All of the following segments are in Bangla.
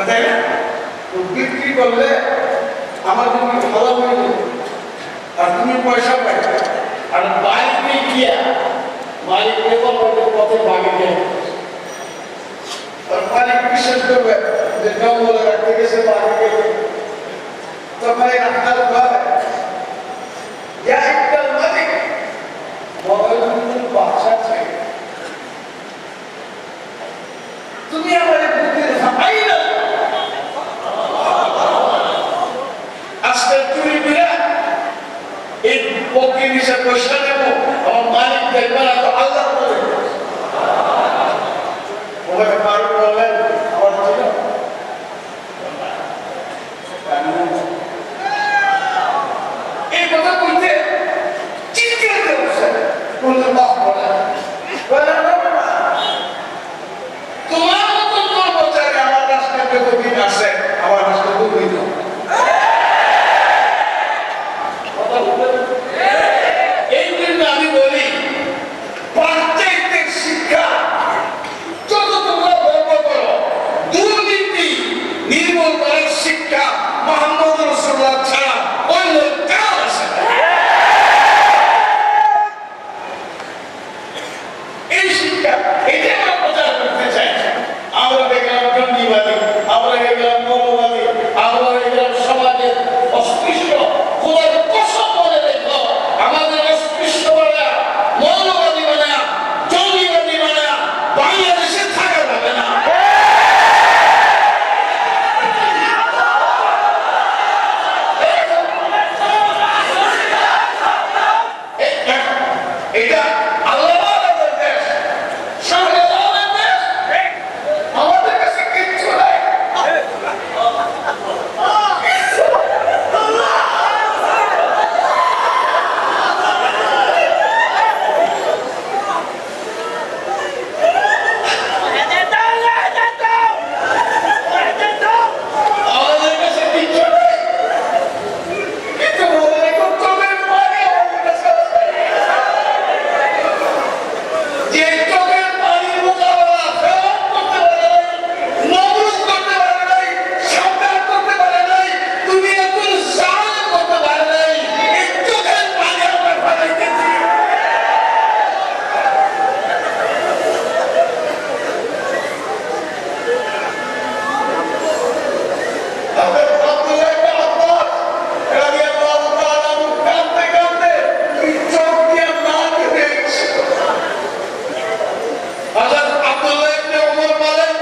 তাই না? বিক্রি করলে আমার তুমি ভালো হয়ে যাবে আর তুমি পয়সা পাইবে। আর বাড়িতে গিয়া মালিককে বলবে পথে বাড়িতে আর মালিক বিশ্বাস করবে যে জঙ্গলে রাখতে গেছে বাড়িতে, তখন এই রাখাল ভাবে একটা মালিক বাচ্চা চাই তুমি আমাদের বুদ্ধির ভাই না আজকাল চুরি করে এই পক্ষে নিচে পয়সা নেব আমার মালিক দেখবে না তো আল্লাহ করে ওখানে পারু বললেন আমার ছিল এই কথা বলতে চিৎকার দিয়ে বসে বলতে বাপ বলে তোমার মতন কর্মচারী আমার রাস্তায় যতদিন আসে আমার রাস্তা দুর্বৃত এই জন্য আমি বলি প্রত্যেকের শিক্ষা যত তোমরা গর্ব করো দুর্নীতি নির্মূল করার শিক্ষা মুহাম্মদ রাসূলুল্লাহ ছাড়া অন্য কারো আছে না। এই শিক্ষা এটা আমরা প্রচার করতে চাই। আমরা হয়ে গেলাম জঙ্গিবাদী, আমরা হয়ে গেলাম মৌলবাদী, আমরা হয়ে গেলাম সমাজের অস্পৃশ্য। খোদার কসম বলে দেখো আমাদের অস্পৃশ্য বানা মৌলবাদী বানা জঙ্গিবাদী বানা বাংলাদেশে থাকা যাবে না। এটা আল্লাহ আমাদের কাছে কিচ্ছু নাই। আমাদের কাছে কিচ্ছু নাই কিন্তু মনে রেখো চোখের পানি আমাদের কাছে আছে। যে চোখের পানির মোকাবেলা ফেরাউন করতে পারে নাই, নমরুদ করতে পারে নাই, সাদ্দাত করতে পারে নাই, দুনিয়াতুল জাহান করতে পারে নাই, এই চোখের পানি আমরা ফেলাইতেছি। আব্দুল্লাহ ইবনে আব্বাস রাদিয়াল্লাহু তাআলা আনহু কাঁদতে কাঁদতে চোখ দিয়ে লাল হয়ে গেছে। হযরত আব্দুল্লাহ ইবনে ওমর বলেন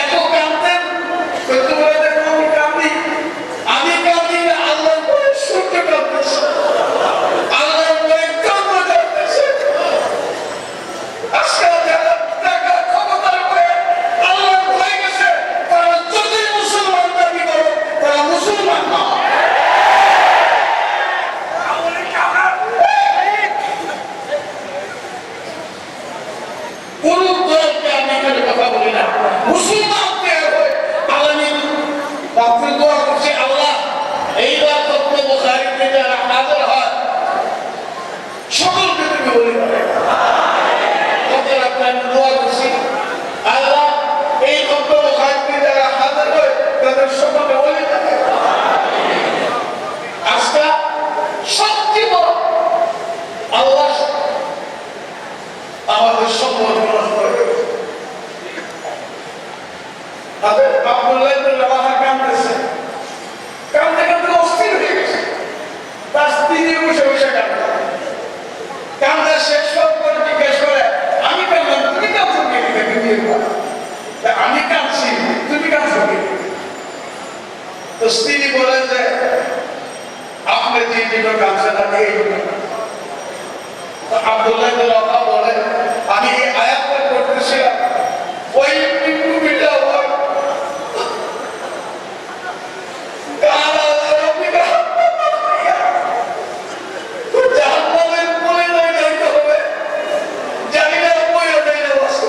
এত কাঁদতেন তোমরা দেখো আমি কাঁদি না আল্লাহর ভয়ে সূর্য কাঁদতেছে, আল্লাহর ভয়ে চন্দ্র কাঁদতেছে। আজকাল যারা টাকা ক্ষমতার ভয়ে আল্লাহর ভয়ে গেছে তারা যতই মুসলমান দাবি করো তারা মুসলমান নয়। কোন দলকে আমি এখানে কথা বলি না, মুসলমান তৈরি হয় আলামিন রাত্রে দোয়া করছে আল্লাহ এইবার তত্ত্ব বুখারীতে যারা হাজির হয় সকলকে তুমি বলি দোয়া করছি আল্লাহ এই তত্ত্ব বুখারীতে যারা হাজির হয় তাদের সকলকে বলি আজকে সবচেয়ে বড় আল্লাহ আমাদের সম্পদ নষ্ট করে দিয়েছে। আব্দুল্লাহ ইবনে রাওয়াহা কাঁদতেছে, কাঁদতে কাঁদতে অস্থির হয়ে গেছে। তার স্ত্রী বসে বসে কাঁদে, কাঁদে শেষ করে জিজ্ঞেস করে আমি কাঁদলাম তুমি কাঁদছো কি? আমি কাঁদছি তুমি কাঁদছো কি? তো স্ত্রী বলেন যে আপনি যে জন্য কাঁদছেন আমি এই জন্য। আব্দুল্লাহ ইবনে রাওয়াহা বলেন আমি এই আয়াতটা পড়তেছিলাম ওই মুভিটা হয় কালা রাব্বিকা তো জাহান্নামের কোলে নয় যাইতে হবে জানি না বইও দেয় না বস্তু।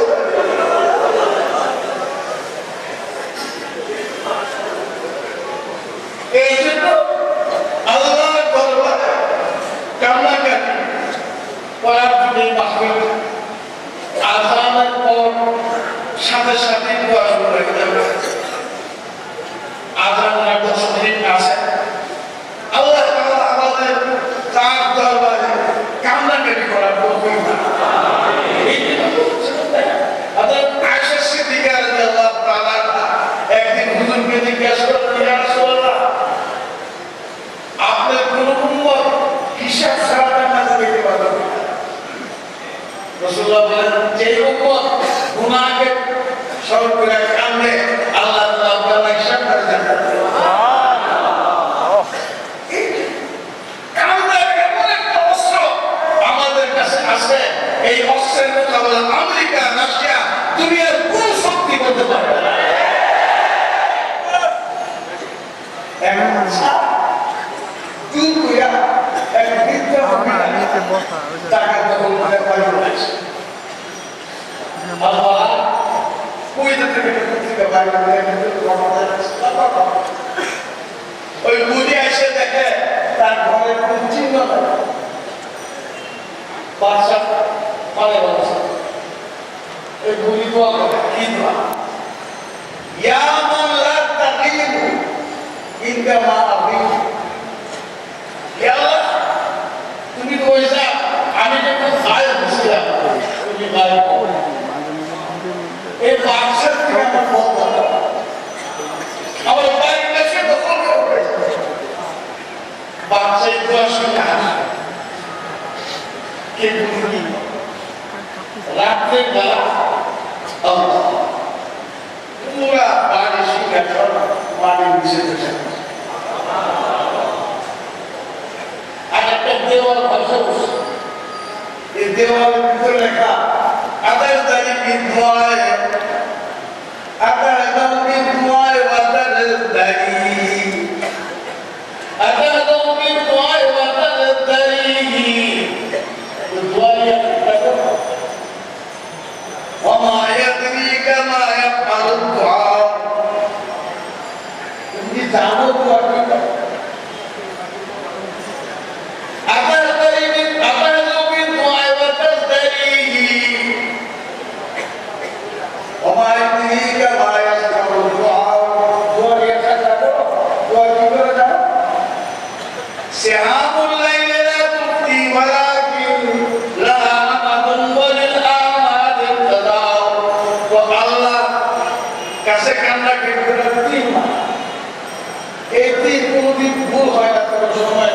এই জন্য আল্লাহর দরবারে কান্নাকাটি করার জন্য মাহফিল আযানের পর সাথে সাথে দোয়া শুরু হয়ে যাবে। কি করতে পারে এমন তুই কইয়া এক বৃদ্ধ টাকা তখন পাইল আল্লাহ কুইতে থেকে পত্রিকা বাইরে ওই বুড়ি এসে দেখে তার ঘরে কোন চিহ্ন নাই বাদশা মানে বলছে এই বুড়ি দোয়া করে কি দোয়া ইয়া মান লা তাকিবু ইনকা মা আবি ইয়া আল্লাহ তুমি তো ওইসা আমি যখন আয় দিছিলাম তুমি গায়ে এই বাদশা থেকে আমার বলতে আমার বাইরে এসে দখল করে বাদশা এই দোয়া শুনে আসে কে বুড়ি রাত্রে বেলা পুরা বাড়ি শিকার বাড়ির নিচে বসে আর একটা দেওয়াল ভাষা বসে এই দেওয়ালের ভিতরে লেখা আদার দাড়ি বিধয় আদার দাম বিধয় আদার দাড়ি আদার দাম বিধয় আদার দাড়ি وما يدريك ما يفعل الدعاء তুমি জানো দোয়া কি আবার করিবি আবার লোকে দোয়া ওয়াতাসদারিহি وما يدريك ما يفعل الدعاء দোয়া কি জানো দোয়া কি করে জানো সিহাবুল লাইল লা তুফতি ওয়ালাকিন লা আমাদুন ওয়ালিল কাছে কান্না কেটে তিন মাস এই তিন কোনদিন ভুল হয় না কোনো সময়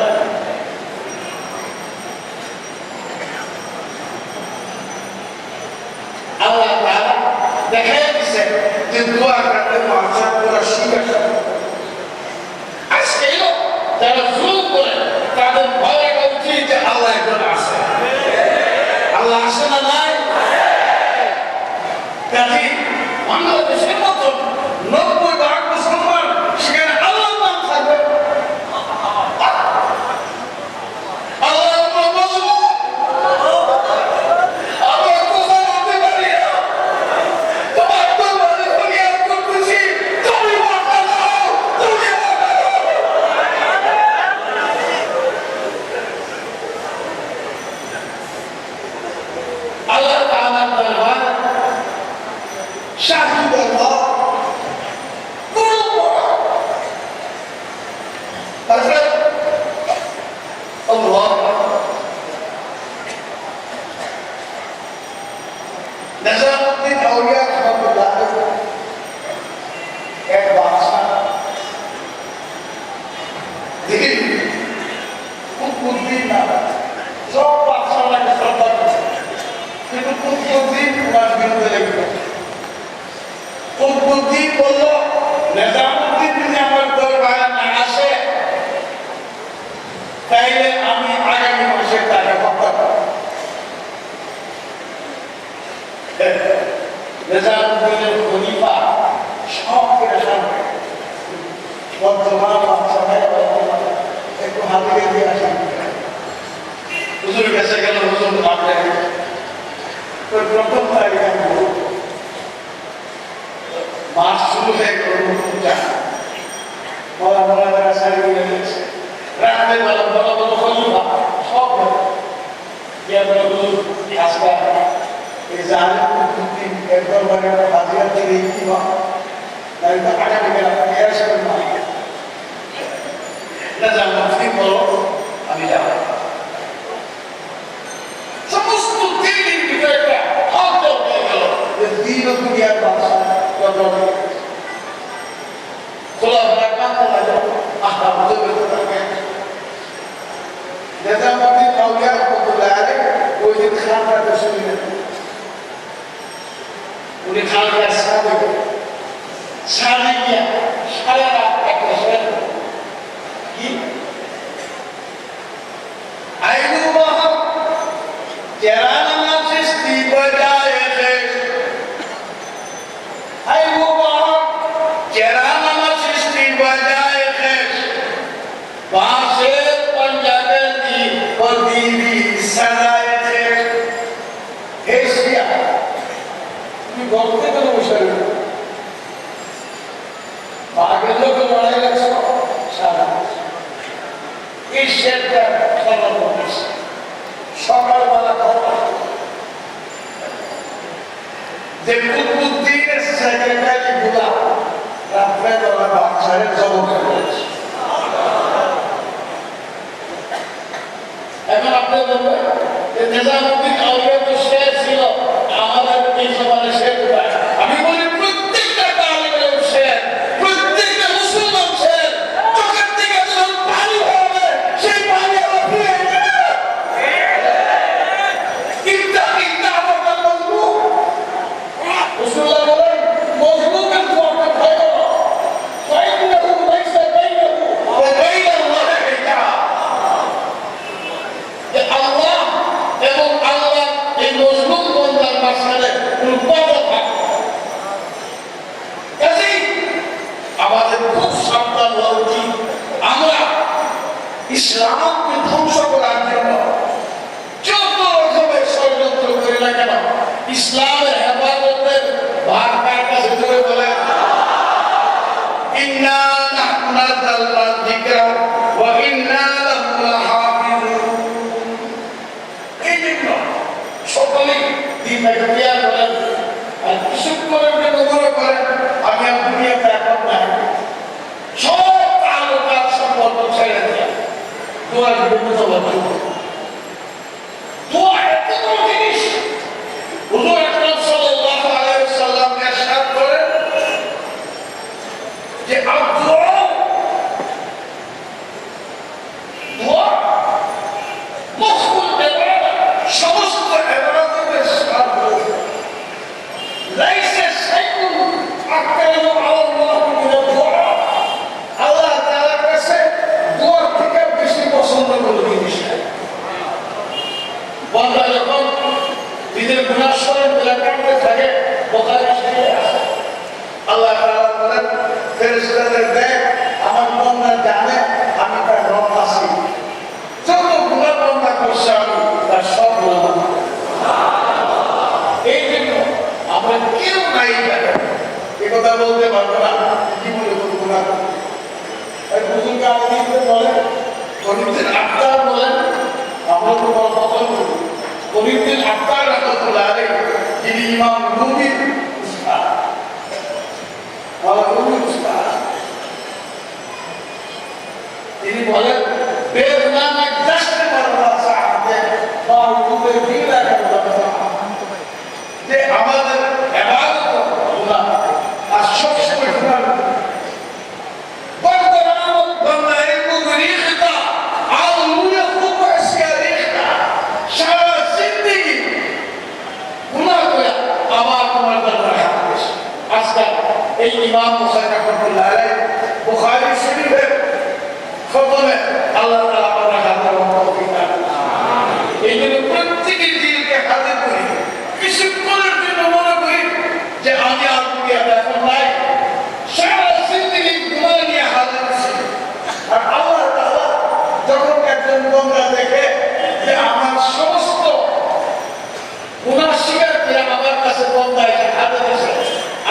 আল্লাহ তাআলা দেখাই দিয়েছে যে দোয়া করলে মানুষের পুরো শিকার আজকে যারা জুলুম করে তাদের ভয় করা উচিত যে আল্লাহ একজন আছে আল্লাহ আসে না নাই কাজী বাংলাদেশের মতো 90% মুসলমান সেখানে আল্লাহর নাম থাকবে আল্লাহর নাম বলবো আমরা কোথাও হতে পারি না তোমার দরবারে ফরিয়াদ করতেছি তুমি মাফ দাও তুমি মাফ দাও আল্লাহ তাআলার দরবার শাহিদ আল্লাহ হযরত আল্লাহ নিজামউদ্দিন আউলিয়া রাহমাতুল্লাহ এক বাদশা দিন কুতুবউদ্দিন নাম সব বাদশাকে শ্রদ্ধা করে কিন্তু কুতুবউদ্দিন ওনার বিরুদ্ধে লেগে কুতুবউদ্দিন বলল নিজামউদ্দিন যদি আমার দরবারে না আসে তাইলে আমি আগামী মাসে তাকে হত্যা করব নিজামউদ্দিনের খলিফা সব করে সামনে বর্তমান বাদশাহের একটু হাতিয়ে দিয়ে আসেন হুজুর কাছে গেল হুজুর আপনি প্রথম তারিখে মাস শুরু হয়ে গেল নতুন চাষ বলা বলা তারা সারি হয়ে গেছে রাখতে বলা বলা বলা খলিফা সব গিয়ে বলা হুজুর আজকে এই জাহাজের একবার মানে হাজিরা থেকে কি বা তাই তো আগামী গেল এর সাথে না নিজামউদ্দিন বলো আমি যাব সমস্ত দিনের ভিতরে একটা হক হয়ে গেল যে দিন ও দুনিয়ার বাদশা খোলা ভরা কাঁদতে লাগলো আহা বুঝে থাকে নিজামউদ্দিন আউলিয়া রাহমাতুল্লাহ আলাইহি ওই দিন খানকাতে শুনলেন উনি খানকার সাথে গিয়া সারা রাত একটা শেষ কি আইনু বাহা চেরানা নাচিস তি বজায় শেষ ইসরায়েলে এশিয়া তুমি গল্পে কেন বসে আগের লোকের লড়াই লাগছে সারা এশিয়াটা খেলা করতেছে সকালবেলা খাওয়া যে কুতুবউদ্দিনের সেক্রেটারি গুলা রাত্রে বেলা বাচ্চাদের জবকে করেছে। এখন আপনি বলবেন যে নিজামুদ্দিন আউলিয়া তো সে ছিল আমাদের এই জমানে সে কোথায়? আমি বলি প্রত্যেকটা তালিমের সে, প্রত্যেকটা মুসলমান সে চোখের দিকে যখন পানি হবে সেই পানি আবার ফিরে যাবে। ইন্তা ইন্তা আমার মজলুম রাসূলুল্লাহ বলেন মজলুমের দোয়াটা ভয় করো ফাইন্নাহু লাইসা বাইনাহু ওয়া বাইনাল্লাহি হিজাব। যে আল্লাহ এবং আল্লাহ এই মজলুম বান্দার মাঝখানে কোনো পর্দা থাকে না। কাজেই আমাদের খুব সাবধান হওয়া উচিত। আমরা ইসলামকে ধ্বংস করার জন্য যত রকমের ষড়যন্ত্র করি না কেন ইসলামের হেফাজতের ভার কার কাছে ধরে বলে ইন্না নাহনু নাযালনা যিকরা ওয়া ইন্না লাহু লাহাফিজুন। এই জন্য সকলেই দিনটাকে পেয়ার করেন আর কিছুক্ষণের জন্য মনে করেন আমি আর দুনিয়াতে এখন নাই, সব আলোকার সম্পর্ক ছেড়ে দিয়ে দোয়ার বিরুদ্ধে চলার জন্য। দোয়া এত বড় জিনিস হুজুর আকরাম সাল্লাল্লাহু আলাইহি ওয়াসাল্লাম ইরশাদ করেন যে দোয়া মুখুল ইবাদত, সমস্ত ইবাদতের সার লাইসা শাইউন আকরামু আলাল্লাহি মিনাদ দুআ। আল্লাহ তাআলার কাছে দোয়া থেকে বেশি পছন্দ করে জিনিস নাই। বান্দা যখন নিজের গুনাহ স্মরণ করে কাঁদতে থাকে বুখারী শরীফে আছে আল্লাহ তাআলা বলেন ফেরেশতাদের দেখ আমার বান্দা জানে আমি তার রব আছি, যত গুনাহ বান্দা করছে আমি তার সব গুনাহ মাফ করে দেব। এই জন্য আমরা কেউ নাই জানেন এ কথা বলতে পারবো না জীবনে কোনো গুনাহ করতে। এই বুজুর্গ আলেমরা বলেন ফরিদুদ্দিন আত্তার বলেন আমরা তো বড় কথা বলি ফরিদুদ্দিন আত্তার রাহমাতুল্লাহ আলাইহি যিনি ইমাম নবীর উস্তাদ তিনি বলেন বেদনামে জাস্তে মারবা সাহাবে বাউকে দিলা করবা যে আমাদের ইবাদত গুনাহ আর সব সময় গুনাহ বর্তমান বাংলায় মুগরিখতা আউলিয়া খুব আসিয়ারিখতা সারা জিন্দেগি গুনাহ করে আবার তোমার দরবারে হাজির। আজকে এই ইমাম মুসা রাহমাতুল্লাহ আলাইহি বুখারী শরীফে খতমে আল্লাহ তাআলা আমাদের হাজির তৌফিক দান করুন। এই জন্য প্রত্যেকের দিলকে হাজির করি, কিছুক্ষণের জন্য মনে করি যে আমি আর দুনিয়াতে এখন নাই, সারা জিন্দেগি গুনাহ নিয়ে হাজির আছি। আর আল্লাহ তাআলা যখন একজন বান্দা দেখে যে আমার সমস্ত গুনাহ স্বীকার করে আমার কাছে বান্দা এসে হাজির আছে,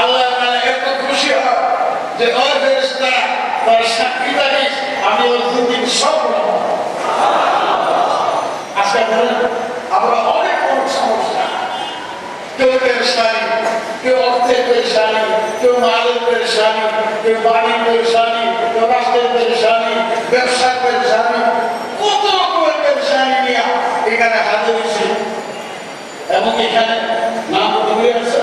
আল্লাহ তাআলা এত খুশি হয় যে ওই ফেরেশতারা তার সাক্ষী থাকিস আমি ওর জিন্দেগি সব গুনাহ মাফ করে দেব। আজকে বলেন আমরা অনেক অনেক সমস্যা, কেউ পেরেশানি, কেউ অর্থের পেরেশানি, কেউ মালের পেরেশানি, কেউ বাড়ির পেরেশানি, কেউ রাষ্ট্রের পেরেশানি, ব্যবসার পেরেশানি, কত রকমের পেরেশানি নিয়ে এখানে হাজির হয়েছি। এবং এখানে নাম ডুবে আছে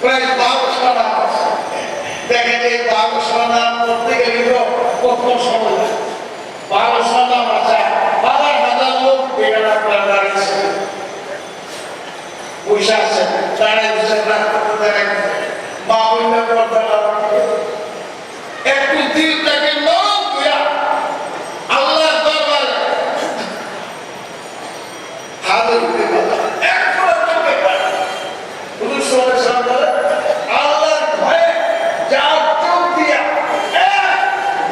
প্রায় 1200 নাম আছে। দেখেন এই 1200 নাম করতে গেলে তো কত সময় লাগে। 1200 নাম আছে, হাজার হাজার লোক এখানে আপনার দাঁড়িয়েছে বসে আছে, দাঁড়িয়ে বসে মা বললে একটু দিলটাকে নরম দিয়া আল্লাহর দরবারে হাজির হতে পারে। আল্লাহর ভয়ে যার চোখ দিয়া এক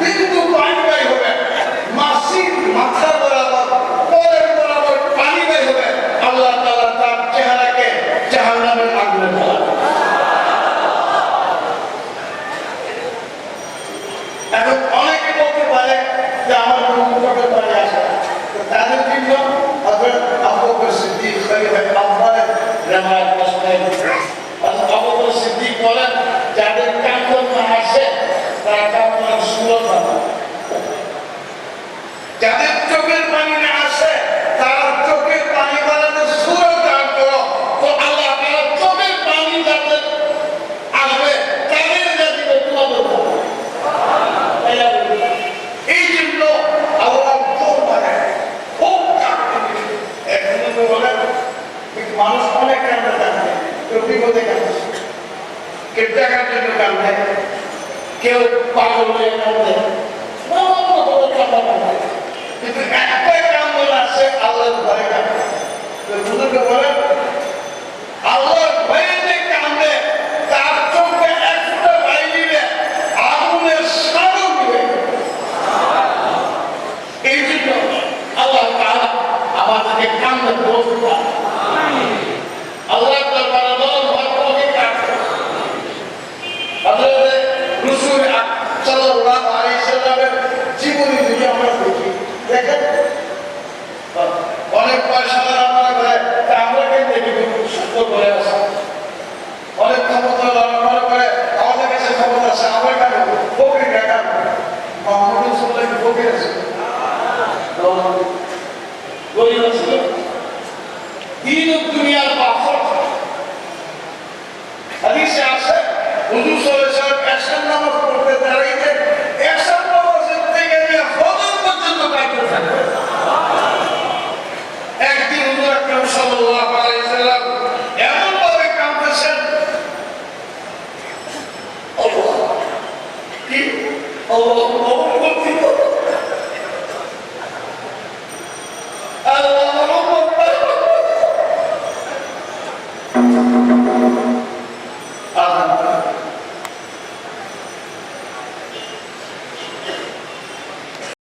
বিন্দু পানি বাই হবে মাসির মাথা বরাবর পরের মানুষ অনেক কান্দে কান্দে, কেউ বিপদে কান্দে, কেউ টাকার জন্য কান্দে, কেউ পাগল হয়ে কান্দে, কিন্তু একটাই কান্দন আছে আল্লাহর ভয়ে কান্দে। বুজুর্গ বলেন আল্লাহর ভয়ে যে কান্দে তার চোখে এক ফোঁটা পানি দিলে আগুনের সাগর দিবে। এই জন্য আল্লাহ তাআলা আমাদেরকে কান্দে বলতে আল্লাহ দরবারে বড় ভক্তকে কাঁদতে। হযরত রাসূল সাল্লাল্লাহু আলাইহি সাল্লামের জীবনী যদি আমরা দেখি, দেখেন অনেক পয়সা আমরা করে তা আমরা কিন্তু সত্য করে আসি, অনেক ক্ষমতা মনে করে আমাদের কাছে ক্ষমতা আছে, আমরা কেন ফকির কেন মোহাম্মদ রাসূলুল্লাহ কি ফকির আছে? গরিব ছিল। দিন দুনিয়ার বাহর হাদিসে আছে হুজুর সাল্লাল্লাহু আলাইহি ওয়াসাল্লাম এশার নামাজ পড়তে দাঁড়াইতেন, এশার নামাজের থেকে নিয়ে ফজর পর্যন্ত কাঁদতে থাকতেন। একদিন হুজুর আকরাম সাল্লাল্লাহু আলাইহি ওয়াসাল্লাম এমন ভাবে কাঁদতেছেন, আল্লাহ কি আল্লাহ কবুল করতে